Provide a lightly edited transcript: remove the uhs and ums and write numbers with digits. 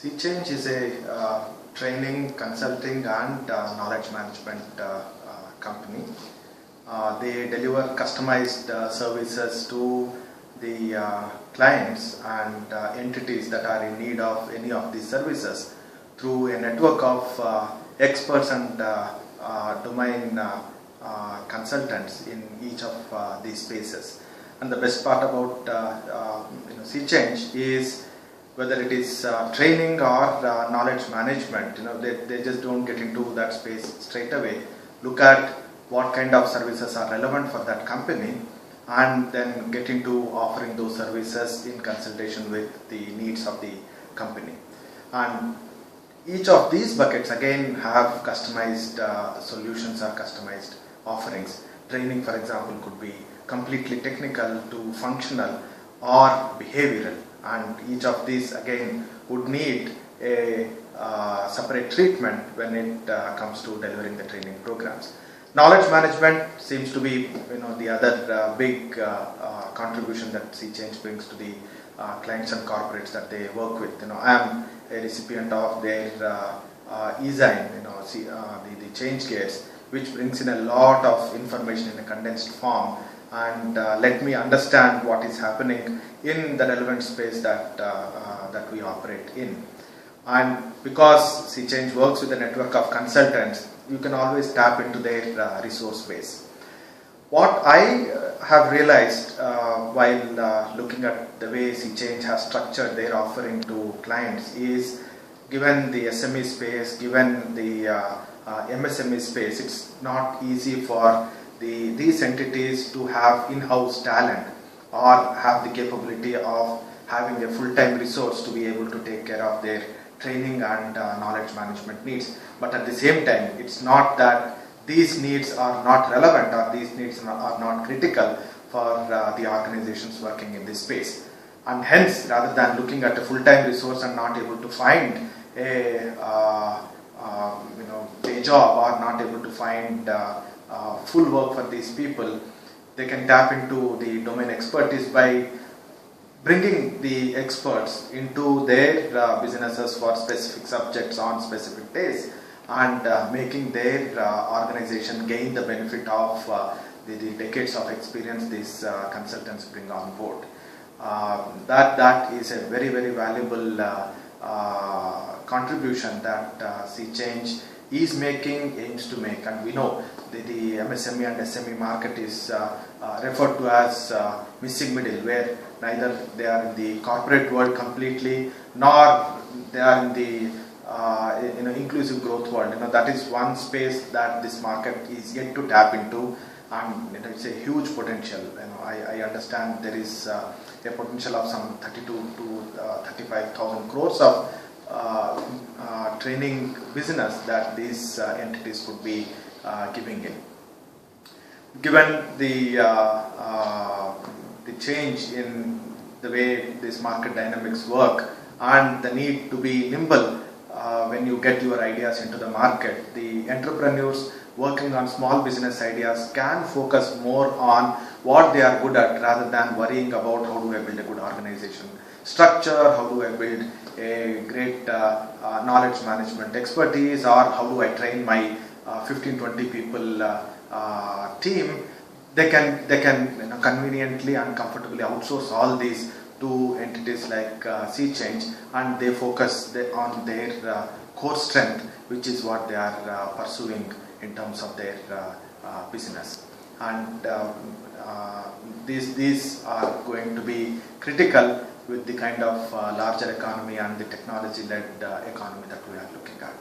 SeaChange is a training, consulting and knowledge management company. They deliver customized services to the clients and entities that are in need of any of these services through a network of experts and domain consultants in each of these spaces. And the best part about SeaChange is whether it is training or knowledge management, they just don't get into that space straight away. Look at what kind of services are relevant for that company and then get into offering those services in consultation with the needs of the company. And each of these buckets again have customized solutions or customized offerings. Training, for example, could be completely technical to functional or behavioral, and each of these again would need a separate treatment when it comes to delivering the training programs. Knowledge management seems to be the other big contribution that SeaChange brings to the clients and corporates that they work with. I am a recipient of their eSign, the change gates, which brings in a lot of information in a condensed form and let me understand what is happening in the relevant space that we operate in. And because SeaChange works with a network of consultants, you can always tap into their resource base. What I have realized while looking at the way SeaChange has structured their offering to clients is, given the SME space, given the MSME space, it's not easy for these entities to have in-house talent or have the capability of having a full-time resource to be able to take care of their training and knowledge management needs. But at the same time, it's not that these needs are not relevant or these needs are not critical for the organizations working in this space. And hence, rather than looking at a full-time resource and not able to find a day job or not able to find full work for these people, they can tap into the domain expertise by bringing the experts into their businesses for specific subjects on specific days and making their organization gain the benefit of the decades of experience these consultants bring on board. That is a very, very valuable contribution that SeaChange is making, aims to make. And we know the MSME and SME market is referred to as missing middle, where neither they are in the corporate world completely nor they are in the inclusive growth world. That is one space that this market is yet to tap into, and it's a huge potential. I understand there is a potential of some 32 to 35,000 crores of training business that these entities could be giving in. Given the change in the way these market dynamics work and the need to be nimble when you get your ideas into the market, the entrepreneurs working on small business ideas can focus more on what they are good at rather than worrying about how do I build a good organization structure, how do I build a great knowledge management expertise, or how do I train my 15-20 people team. They can conveniently and comfortably outsource all these to entities like SeaChange, and they focus on their core strength, which is what they are pursuing in terms of their business. And these are going to be critical with the kind of larger economy and the technology-led economy that we are looking at.